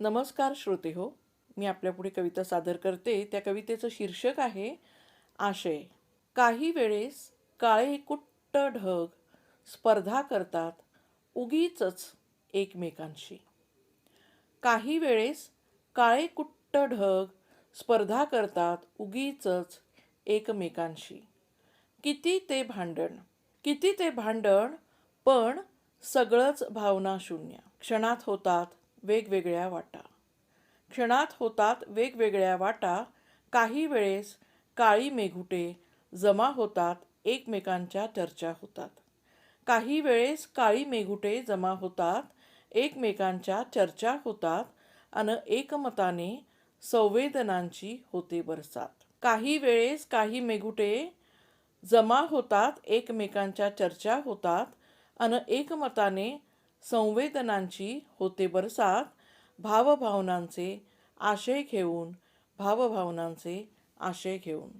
नमस्कार श्रोते हो. मी आपल्यापुढे कविता सादर करते. त्या कवितेचं शीर्षक आहे आशय. काही वेळेस काळे कुट्ट ढग स्पर्धा करतात उगीचच एकमेकांशी. काही वेळेस काळे कुट्ट ढग स्पर्धा करतात उगीचच एकमेकांशी. किती ते भांडण, किती ते भांडण, पण सगळंच भावना शून्य. क्षणात होतात वेगवेगळ्या वाटा, क्षणात होतात वेगवेगळ्या वाटा. काही वेळेस काळी मेघुटे जमा होतात एकमेकांच्या चर्चा होतात. काही वेळेस काळी मेघुटे जमा होतात एकमेकांच्या चर्चा होतात अन एकमताने संवेदनांची होते बरसात. काही वेळेस काही मेघुटे जमा होतात एकमेकांच्या चर्चा होतात अन एकमताने संवेदनांची होते बरसात. भावभावनांचे आशय घेऊन, भावभावनांचे आशय घेऊन.